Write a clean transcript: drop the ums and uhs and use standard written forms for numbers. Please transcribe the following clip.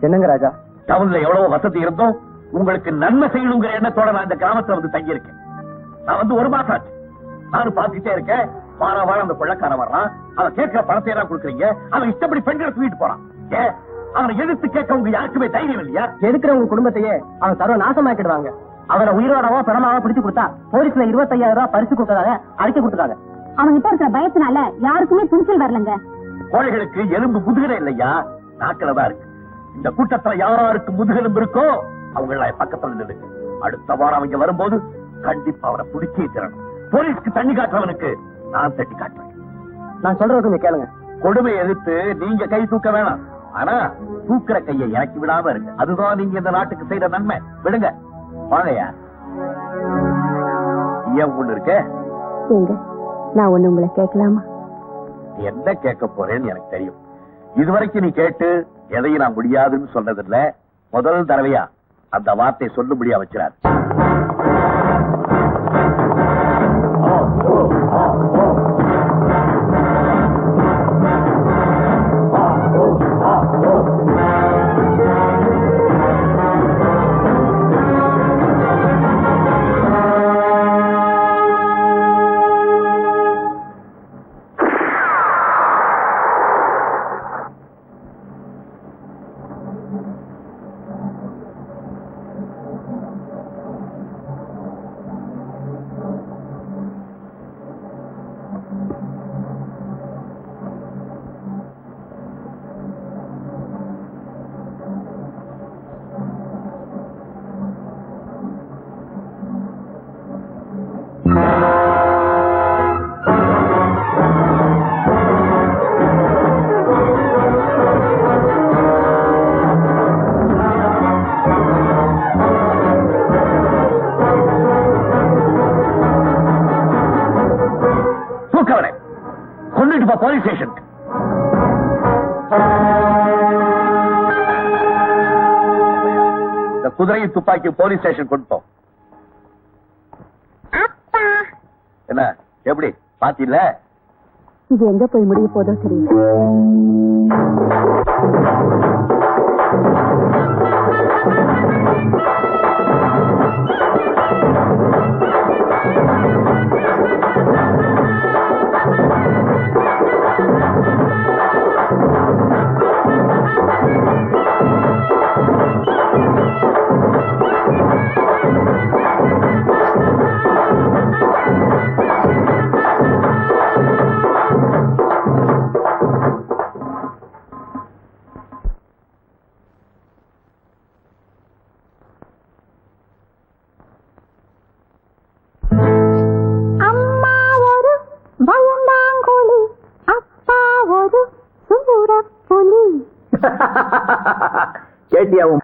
என்னங்க ராஜா? டவுன்ல எவ்வளவு வசதி இருந்தோம், உங்களுக்கு நன்மை செய்யணுங்கிற எண்ணத்தோட நான் இந்த கிராமத்துல வந்து தங்கி இருக்கேன். நான் வந்து 1 மாசம் ஆச்சு. நானும் பாத்துட்டே இருக்கேன். வார அந்த கொள்ளக்காரன் வர்றான். அவன் கேட்கிற பணத்தை எல்லாம் கொடுக்குறீங்க. அவன் இஷ்டப்படி பெண்களை தூக்கிட்டு போறான். ஏன் அவனை எதிர்த்து கேட்க உங்க யாருக்குமே தைரியம் இல்லையா? எதுக்குறவங்க குடும்பத்தையே அவன் சர்வ நாசமாக்கிடுவாங்க. அவனை உயிரோடவோ பணமாவோ பிடிச்சு கொடுத்தா போலீஸ்ல 25,000 ரூபாய் பரிசு கொடுத்ததாக அழைக்க கொடுத்துருக்காங்க. அவங்க கிட்ட இருக்கிற பயத்தினால யாருக்குமே துணிச்சல் வரலங்க. கோழைகளுக்கு எலும்பு முதுகலை இல்லையா, நாக்கிலதான் இருக்கு. இந்த கூட்டத்துல யாராருக்கு முதுகெலும்பு இருக்கோ அவங்க பக்கத்துல நில்லுங்க. அடுத்த வாரம் அவங்க வரும்போது கண்டிப்பா அவரை பிடிச்சே தரணும். போலீஸ்க்கு தண்ணி காட்டுறவனுக்கு நான் தட்டி காட்டுறேன். நான் சொல்றது கேளுங்க. கொடுமை எதிர்த்து நீங்க கை தூக்க வேணாம். ஆனா தூக்குற கையை இறக்கி விடாம இருக்கு. அதுதான் நீங்க இந்த நாட்டுக்கு செய்யற நன்மை. விடுங்க, வாங்கயா. ஏன் ஒண்ணு இருக்க? நான் ஒண்ணு உங்களை கேட்கலாமா? என்ன கேட்க போறேன்னு எனக்கு தெரியும். இதுவரைக்கும் நீ கேட்டு எதையும் நான் முடியாதுன்னு சொன்னதில்ல. முதல் தடவையா அந்த வார்த்தையை சொல்லும்படியா வச்சிடாது. போலீஸ் ஸ்டேஷன் இந்த குதிரையை துப்பாக்கி போலீஸ் ஸ்டேஷன் கொண்டு போ. என்ன எப்படி பாத்தீங்களா? இது எங்க போய் முடிய போதோ தெரியல. கேட்டியாவும்